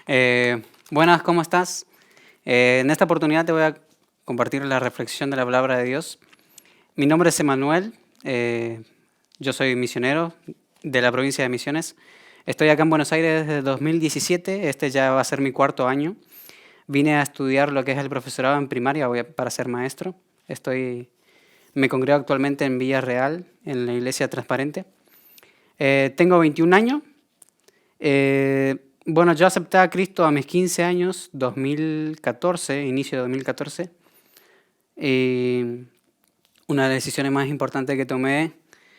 Buenas, ¿cómo estás? En esta oportunidad te voy a compartir la reflexión de la palabra de Dios. Mi nombre es Emanuel, yo soy misionero de la provincia de Misiones. Estoy acá en Buenos Aires desde 2017, este ya va a ser mi cuarto año. Vine a estudiar lo que es el profesorado en primaria para ser maestro. Me congrego actualmente en Villarreal, en la Iglesia Transparente. Tengo 21 años. Bueno, yo acepté a Cristo a mis 15 años, 2014, inicio de 2014. Y una de las decisiones más importantes que tomé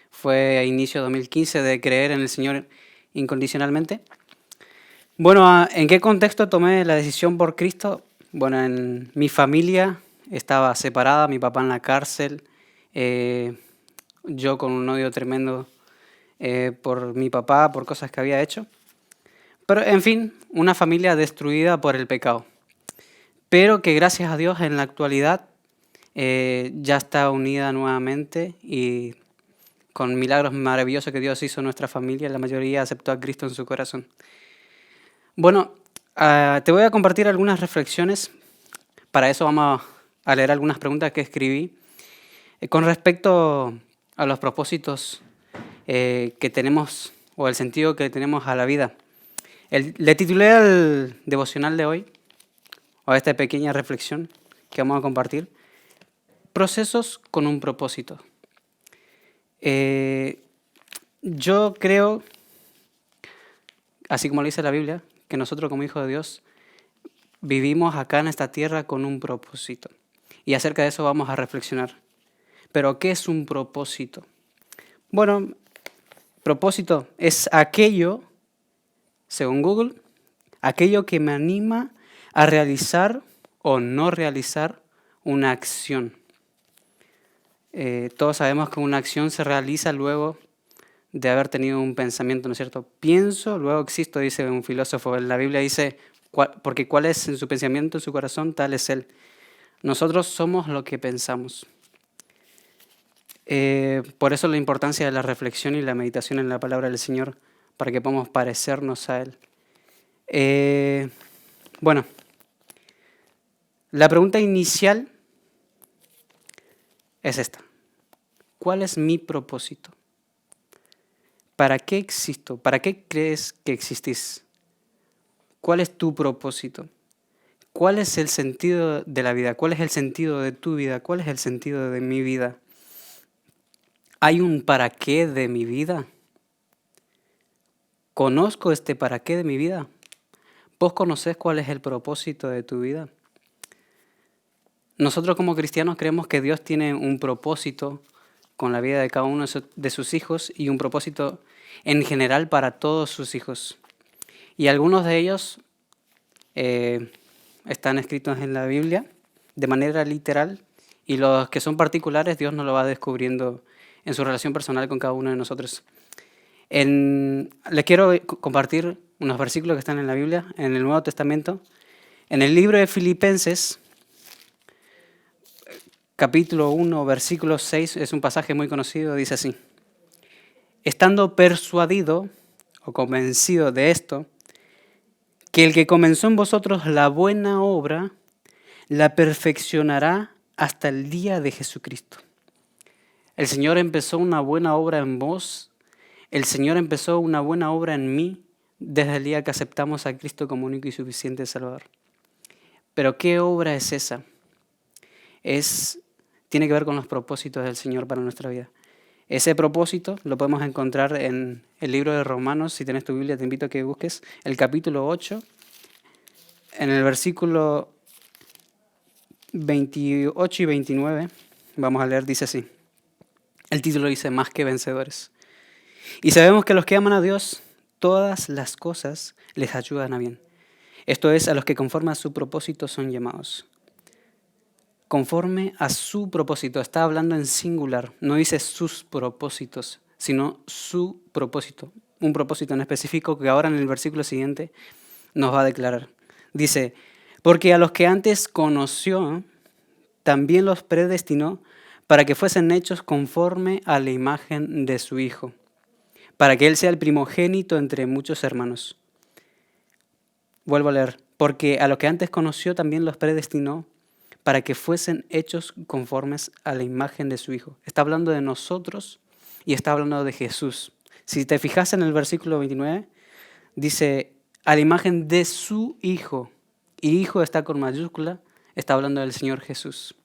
fue a inicio de 2015 de creer en el Señor incondicionalmente. Bueno, ¿en qué contexto tomé la decisión por Cristo? Bueno, en mi familia estaba separada, mi papá en la cárcel, yo con un odio tremendo por mi papá, por cosas que había hecho. Pero, en fin, una familia destruida por el pecado. Pero que gracias a Dios en la actualidad ya está unida nuevamente y con milagros maravillosos que Dios hizo en nuestra familia, la mayoría aceptó a Cristo en su corazón. Bueno, te voy a compartir algunas reflexiones. Para eso vamos a leer algunas preguntas que escribí con respecto a los propósitos que tenemos o el sentido que tenemos a la vida. Le titulé al devocional de hoy, o a esta pequeña reflexión que vamos a compartir, Procesos con un propósito. Yo creo, así como lo dice la Biblia, que nosotros como hijos de Dios vivimos acá en esta tierra con un propósito. Y acerca de eso vamos a reflexionar. Pero, ¿qué es un propósito? Bueno, propósito es aquello, según Google, aquello que me anima a realizar o no realizar una acción. Todos sabemos que una acción se realiza luego de haber tenido un pensamiento, ¿no es cierto? Pienso, luego existo, dice un filósofo. En la Biblia dice, porque cuál es en su pensamiento, en su corazón, tal es él. Nosotros somos lo que pensamos. Por eso la importancia de la reflexión y la meditación en la palabra del Señor, para que podamos parecernos a Él. Bueno, la pregunta inicial es esta. ¿Cuál es mi propósito? ¿Para qué existo? ¿Para qué crees que existís? ¿Cuál es tu propósito? ¿Cuál es el sentido de la vida? ¿Cuál es el sentido de tu vida? ¿Cuál es el sentido de mi vida? ¿Hay un para qué de mi vida? ¿Conozco este para qué de mi vida? ¿Vos conocés cuál es el propósito de tu vida? Nosotros como cristianos creemos que Dios tiene un propósito con la vida de cada uno de sus hijos y un propósito en general para todos sus hijos. Y algunos de ellos están escritos en la Biblia de manera literal y los que son particulares Dios nos lo va descubriendo en su relación personal con cada uno de nosotros. Les quiero compartir unos versículos que están en la Biblia, en el Nuevo Testamento. En el libro de Filipenses, capítulo 1, versículo 6, es un pasaje muy conocido, dice así. Estando persuadido o convencido de esto, que el que comenzó en vosotros la buena obra, la perfeccionará hasta el día de Jesucristo. El Señor empezó una buena obra en vos, el Señor empezó una buena obra en mí desde el día que aceptamos a Cristo como único y suficiente Salvador. Pero ¿qué obra es esa? Tiene que ver con los propósitos del Señor para nuestra vida. Ese propósito lo podemos encontrar en el libro de Romanos. Si tenés tu Biblia, te invito a que busques el capítulo 8, en el versículo 28 y 29. Vamos a leer, dice así. El título dice, más que vencedores. Y sabemos que a los que aman a Dios, todas las cosas les ayudan a bien. Esto es, a los que conforme a su propósito son llamados. Conforme a su propósito, está hablando en singular, no dice sus propósitos, sino su propósito, un propósito en específico que ahora en el versículo siguiente nos va a declarar. Dice, porque a los que antes conoció, también los predestinó para que fuesen hechos conforme a la imagen de su Hijo, para que Él sea el primogénito entre muchos hermanos. Vuelvo a leer. Porque a lo que antes conoció también los predestinó para que fuesen hechos conformes a la imagen de su Hijo. Está hablando de nosotros y está hablando de Jesús. Si te fijas en el versículo 29, dice, a la imagen de su Hijo. Y Hijo está con mayúscula, está hablando del Señor Jesús.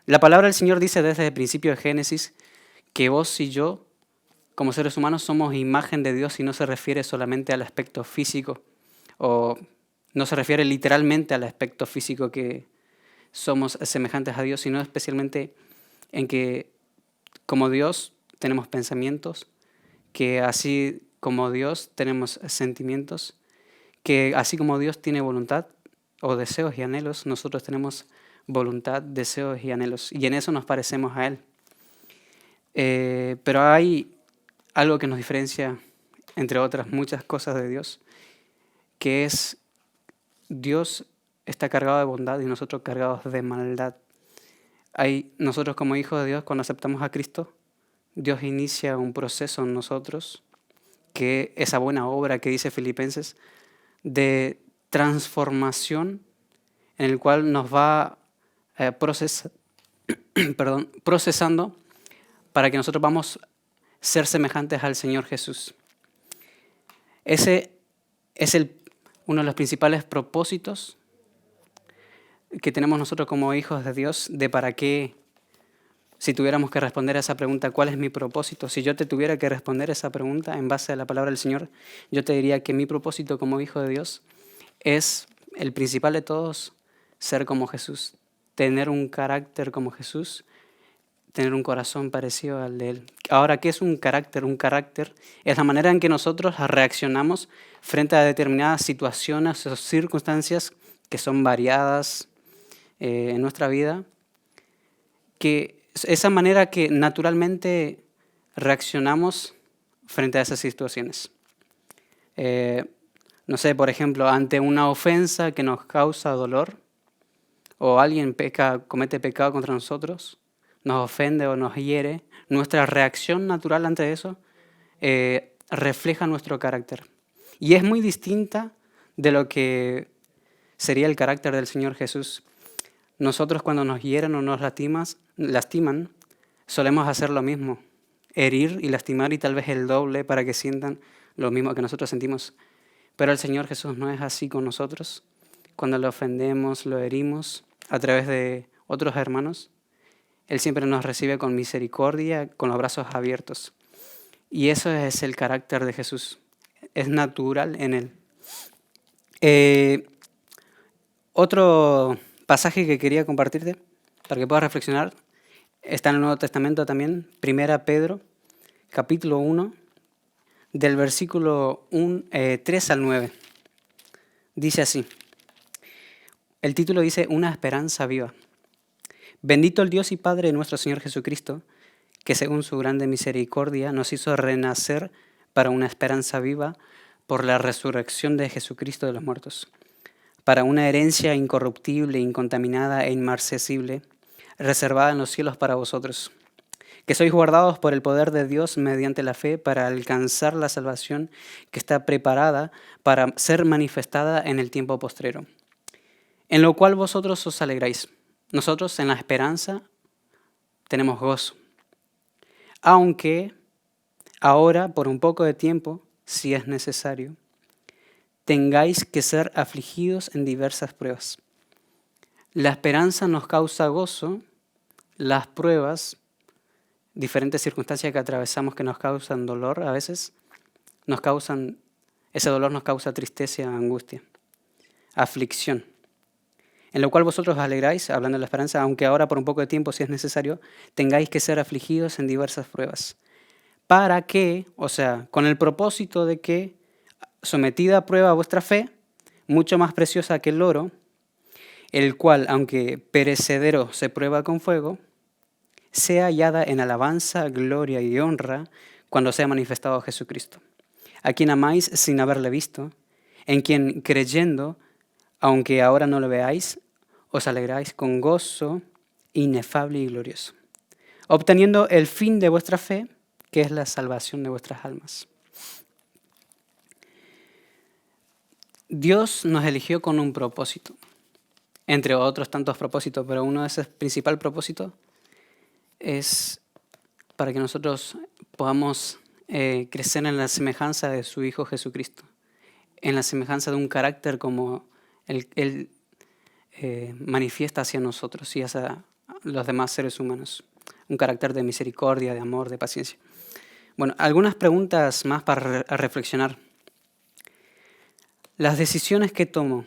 La palabra del Señor dice desde el principio de Génesis que vos y yo, como seres humanos, somos imagen de Dios y no se refiere solamente al aspecto físico o no se refiere literalmente al aspecto físico que somos semejantes a Dios, sino especialmente en que como Dios tenemos pensamientos, que así como Dios tenemos sentimientos, que así como Dios tiene voluntad o deseos y anhelos, nosotros tenemos voluntad, deseos y anhelos, y en eso nos parecemos a Él. Pero hay algo que nos diferencia, entre otras muchas cosas de Dios, que es Dios está cargado de bondad y nosotros cargados de maldad. Nosotros como hijos de Dios, cuando aceptamos a Cristo, Dios inicia un proceso en nosotros, que esa buena obra que dice Filipenses, de transformación en el cual nos va procesando para que nosotros vamos a ser semejantes al Señor Jesús. Ese es uno de los principales propósitos que tenemos nosotros como hijos de Dios, de para qué, si tuviéramos que responder a esa pregunta, ¿cuál es mi propósito? Si yo te tuviera que responder esa pregunta en base a la palabra del Señor, yo te diría que mi propósito como hijo de Dios es el principal de todos, ser como Jesús, tener un carácter como Jesús, tener un corazón parecido al de Él. Ahora, ¿qué es un carácter? Un carácter es la manera en que nosotros reaccionamos frente a determinadas situaciones o circunstancias que son variadas en nuestra vida, que esa manera que naturalmente reaccionamos frente a esas situaciones. No sé, por ejemplo, ante una ofensa que nos causa dolor, o alguien comete pecado contra nosotros, nos ofende o nos hiere, nuestra reacción natural ante eso refleja nuestro carácter. Y es muy distinta de lo que sería el carácter del Señor Jesús. Nosotros cuando nos hieren o nos lastiman, solemos hacer lo mismo, herir y lastimar y tal vez el doble para que sientan lo mismo que nosotros sentimos. Pero el Señor Jesús no es así con nosotros. Cuando lo ofendemos, lo herimos a través de otros hermanos, Él siempre nos recibe con misericordia, con los brazos abiertos. Y eso es el carácter de Jesús. Es natural en Él. Otro pasaje que quería compartirte para que puedas reflexionar está en el Nuevo Testamento también, 1 Pedro, capítulo 1, del versículo 3 al 9. Dice así, el título dice, Una esperanza viva. Bendito el Dios y Padre de nuestro Señor Jesucristo, que según su grande misericordia nos hizo renacer para una esperanza viva por la resurrección de Jesucristo de los muertos, para una herencia incorruptible, incontaminada e inmarcesible, reservada en los cielos para vosotros, que sois guardados por el poder de Dios mediante la fe para alcanzar la salvación que está preparada para ser manifestada en el tiempo postrero, en lo cual vosotros os alegráis. Nosotros en la esperanza tenemos gozo, aunque ahora por un poco de tiempo, si es necesario, tengáis que ser afligidos en diversas pruebas. La esperanza nos causa gozo, las pruebas, diferentes circunstancias que atravesamos que nos causan dolor a veces, ese dolor nos causa tristeza, angustia, aflicción. En lo cual vosotros os alegráis, hablando de la esperanza, aunque ahora por un poco de tiempo, si es necesario, tengáis que ser afligidos en diversas pruebas. Para que, o sea, con el propósito de que, sometida a prueba vuestra fe, mucho más preciosa que el oro, el cual, aunque perecedero se prueba con fuego, sea hallada en alabanza, gloria y honra cuando sea manifestado Jesucristo, a quien amáis sin haberle visto, en quien creyendo, aunque ahora no lo veáis, os alegráis con gozo inefable y glorioso, obteniendo el fin de vuestra fe, que es la salvación de vuestras almas. Dios nos eligió con un propósito, entre otros tantos propósitos, pero uno de esos principal propósitos es para que nosotros podamos crecer en la semejanza de su Hijo Jesucristo, en la semejanza de un carácter como Él manifiesta hacia nosotros y hacia los demás seres humanos. Un carácter de misericordia, de amor, de paciencia. Bueno, algunas preguntas más para reflexionar. ¿Las decisiones que tomo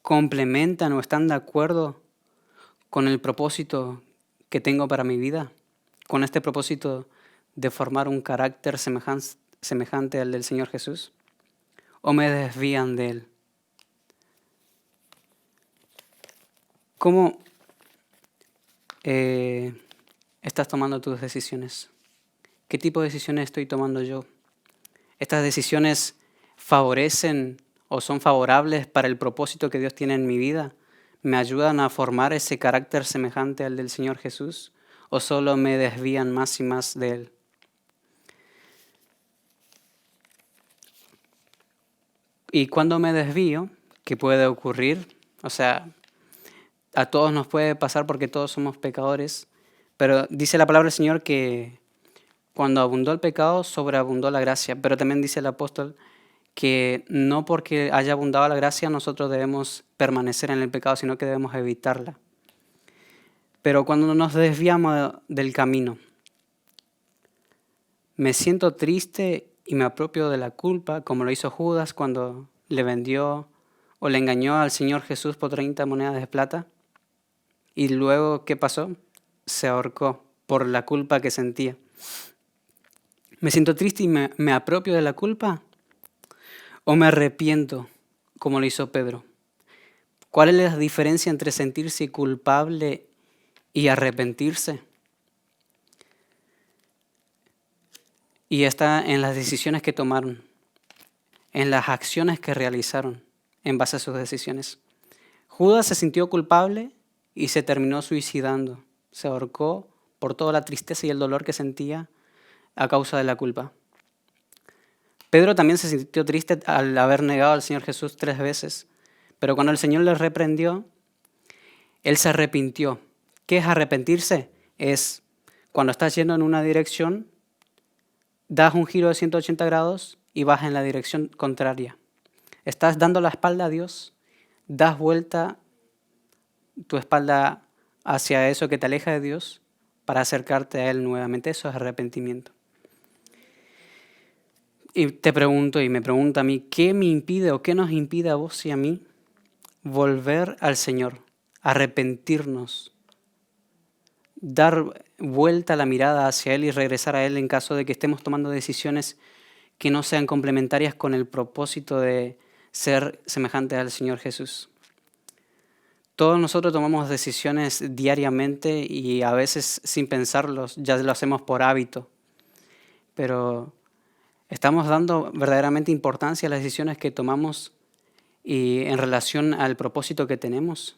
complementan o están de acuerdo con el propósito que tengo para mi vida? ¿Con este propósito de formar un carácter semejante al del Señor Jesús? ¿O me desvían de Él? ¿Cómo estás tomando tus decisiones? ¿Qué tipo de decisiones estoy tomando yo? ¿Estas decisiones favorecen o son favorables para el propósito que Dios tiene en mi vida? ¿Me ayudan a formar ese carácter semejante al del Señor Jesús? ¿O solo me desvían más y más de Él? Y cuando me desvío, ¿qué puede ocurrir? O sea, a todos nos puede pasar porque todos somos pecadores, pero dice la palabra del Señor que cuando abundó el pecado, sobreabundó la gracia, pero también dice el apóstol que no porque haya abundado la gracia nosotros debemos permanecer en el pecado, sino que debemos evitarla. Pero cuando nos desviamos del camino, me siento triste y me apropio de la culpa, como lo hizo Judas cuando le vendió o le engañó al Señor Jesús por 30 monedas de plata. Y luego, ¿qué pasó? Se ahorcó por la culpa que sentía. ¿Me siento triste y me apropio de la culpa? ¿O me arrepiento, como lo hizo Pedro? ¿Cuál es la diferencia entre sentirse culpable y arrepentirse? Y está en las decisiones que tomaron, en las acciones que realizaron en base a sus decisiones. Judas se sintió culpable y se terminó suicidando. Se ahorcó por toda la tristeza y el dolor que sentía a causa de la culpa. Pedro también se sintió triste al haber negado al Señor Jesús 3 veces, pero cuando el Señor le reprendió, él se arrepintió. ¿Qué es arrepentirse? Es cuando estás yendo en una dirección, das un giro de 180 grados y vas en la dirección contraria. Estás dando la espalda a Dios, das vuelta tu espalda hacia eso que te aleja de Dios para acercarte a Él nuevamente. Eso es arrepentimiento. Y te pregunto y me pregunta a mí, ¿qué me impide o qué nos impide a vos y a mí volver al Señor, arrepentirnos, dar vuelta la mirada hacia Él y regresar a Él en caso de que estemos tomando decisiones que no sean complementarias con el propósito de ser semejantes al Señor Jesús? Todos nosotros tomamos decisiones diariamente y a veces sin pensarlos, ya lo hacemos por hábito, pero ¿estamos dando verdaderamente importancia a las decisiones que tomamos y en relación al propósito que tenemos?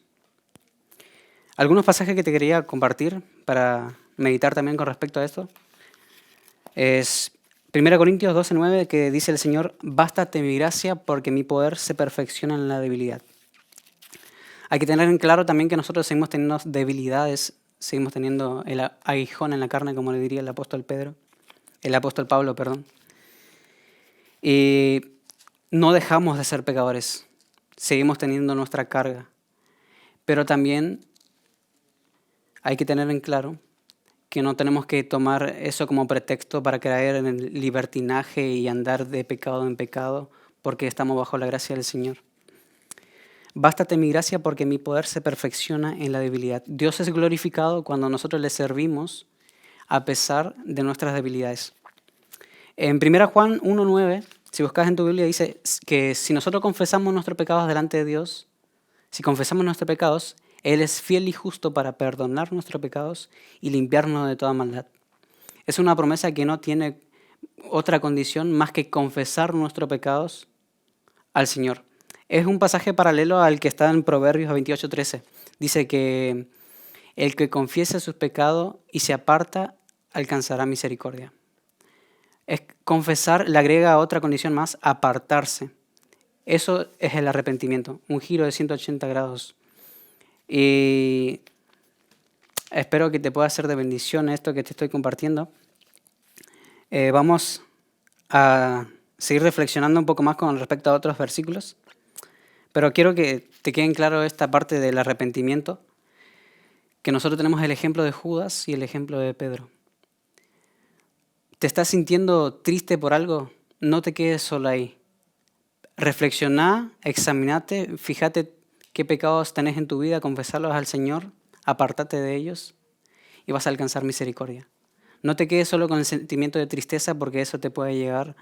Algunos pasajes que te quería compartir para meditar también con respecto a esto es 1 Corintios 12:9, que dice el Señor: bástate mi gracia porque mi poder se perfecciona en la debilidad. Hay que tener en claro también que nosotros seguimos teniendo debilidades, seguimos teniendo el aguijón en la carne, como le diría el apóstol Pablo, perdón. Y no dejamos de ser pecadores, seguimos teniendo nuestra carga, pero también hay que tener en claro que no tenemos que tomar eso como pretexto para caer en el libertinaje y andar de pecado en pecado porque estamos bajo la gracia del Señor. Bástate mi gracia porque mi poder se perfecciona en la debilidad. Dios es glorificado cuando nosotros le servimos a pesar de nuestras debilidades. En 1 Juan 1:9, si buscas en tu Biblia, dice que si nosotros confesamos nuestros pecados delante de Dios, si confesamos nuestros pecados, Él es fiel y justo para perdonar nuestros pecados y limpiarnos de toda maldad. Es una promesa que no tiene otra condición más que confesar nuestros pecados al Señor. Es un pasaje paralelo al que está en Proverbios 28:13. Dice que el que confiese sus pecados y se aparta alcanzará misericordia. Es confesar, le agrega otra condición más: apartarse. Eso es el arrepentimiento, un giro de 180 grados. Y espero que te pueda ser de bendición esto que te estoy compartiendo. Vamos a seguir reflexionando un poco más con respecto a otros versículos, pero quiero que te queden claro esta parte del arrepentimiento, que nosotros tenemos el ejemplo de Judas y el ejemplo de Pedro. ¿Te estás sintiendo triste por algo? No te quedes solo ahí. Reflexiona, examinate, fíjate qué pecados tenés en tu vida, confesarlos al Señor, apártate de ellos y vas a alcanzar misericordia. No te quedes solo con el sentimiento de tristeza, porque eso te puede llevar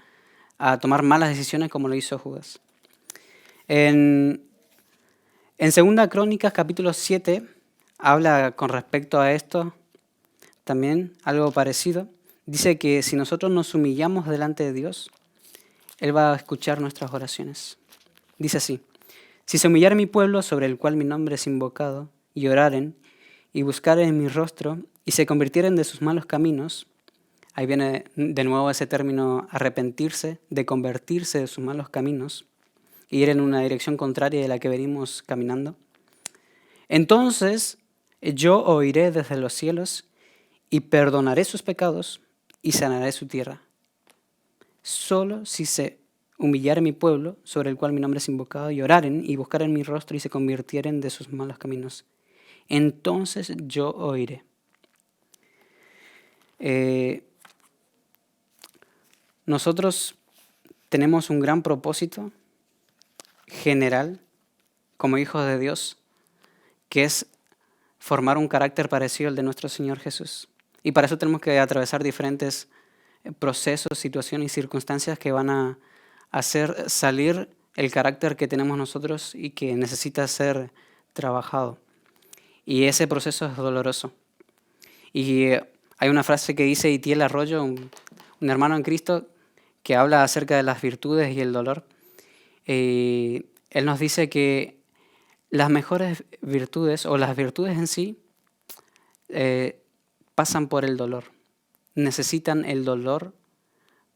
a tomar malas decisiones como lo hizo Judas. En 2 Crónicas capítulo 7 habla con respecto a esto también algo parecido. Dice que si nosotros nos humillamos delante de Dios, Él va a escuchar nuestras oraciones. Dice así: si se humillare mi pueblo, sobre el cual mi nombre es invocado, y oraren, y buscaren mi rostro, y se convirtieren de sus malos caminos, ahí viene de nuevo ese término arrepentirse, de convertirse de sus malos caminos, y ir en una dirección contraria de la que venimos caminando, entonces yo oiré desde los cielos, y perdonaré sus pecados, y sanaré su tierra. Solo si se humillare mi pueblo, sobre el cual mi nombre es invocado, y oraren, y buscaren mi rostro, y se convirtieren de sus malos caminos, entonces yo oiré. Nosotros tenemos un gran propósito general como hijos de Dios, que es formar un carácter parecido al de nuestro Señor Jesús. Y para eso tenemos que atravesar diferentes procesos, situaciones y circunstancias que van a hacer salir el carácter que tenemos nosotros y que necesita ser trabajado. Y ese proceso es doloroso. Y hay una frase que dice Itiel Arroyo, un hermano en Cristo, que habla acerca de las virtudes y el dolor. Él nos dice que las mejores virtudes, o las virtudes en sí, pasan por el dolor. Necesitan el dolor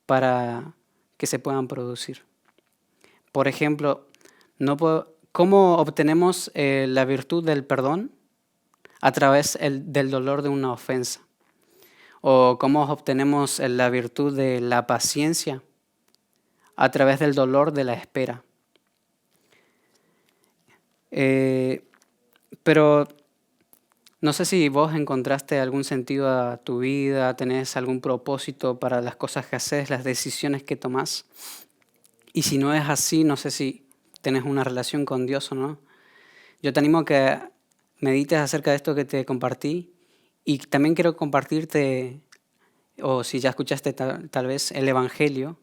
para que se puedan producir. Por ejemplo, ¿cómo obtenemos la virtud del perdón? A través del dolor de una ofensa. ¿O cómo obtenemos la virtud de la paciencia? A través del dolor de la espera. Pero no sé si vos encontraste algún sentido a tu vida, tenés algún propósito para las cosas que haces, las decisiones que tomás. Y si no es así, no sé si tenés una relación con Dios o no. Yo te animo a que medites acerca de esto que te compartí, y también quiero compartirte, o si ya escuchaste tal vez, el Evangelio.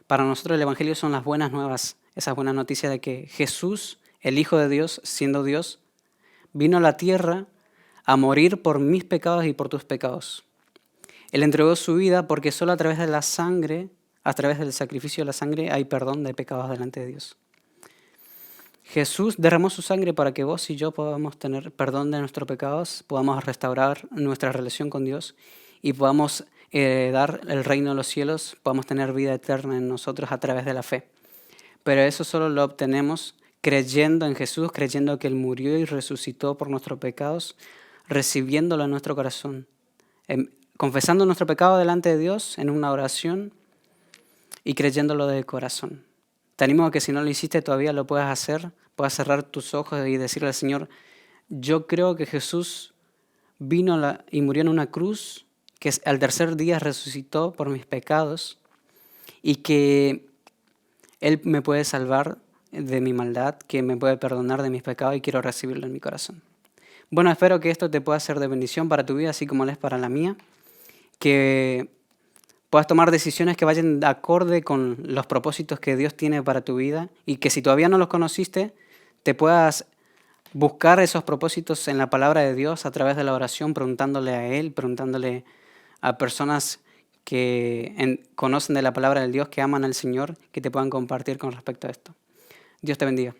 Para nosotros el Evangelio son las buenas nuevas, esas buenas noticias de que Jesús, el Hijo de Dios, siendo Dios, vino a la tierra a morir por mis pecados y por tus pecados. Él entregó su vida porque solo a través de la sangre, a través del sacrificio de la sangre, hay perdón de pecados delante de Dios. Jesús derramó su sangre para que vos y yo podamos tener perdón de nuestros pecados, podamos restaurar nuestra relación con Dios y podamos dar el reino de los cielos, podamos tener vida eterna en nosotros a través de la fe. Pero eso solo lo obtenemos creyendo en Jesús, creyendo que Él murió y resucitó por nuestros pecados, recibiéndolo en nuestro corazón, confesando nuestro pecado delante de Dios en una oración y creyéndolo de corazón. Te animo a que si no lo hiciste todavía lo puedas hacer, puedas cerrar tus ojos y decirle al Señor: yo creo que Jesús vino y murió en una cruz, que al tercer día resucitó por mis pecados y que Él me puede salvar de mi maldad, que me puede perdonar de mis pecados, y quiero recibirlo en mi corazón. Bueno, espero que esto te pueda ser de bendición para tu vida, así como lo es para la mía, que puedas tomar decisiones que vayan de acorde con los propósitos que Dios tiene para tu vida, y que si todavía no los conociste, te puedas buscar esos propósitos en la palabra de Dios a través de la oración, preguntándole a Él, preguntándole a personas que conocen de la palabra del Dios, que aman al Señor, que te puedan compartir con respecto a esto. Dios te bendiga.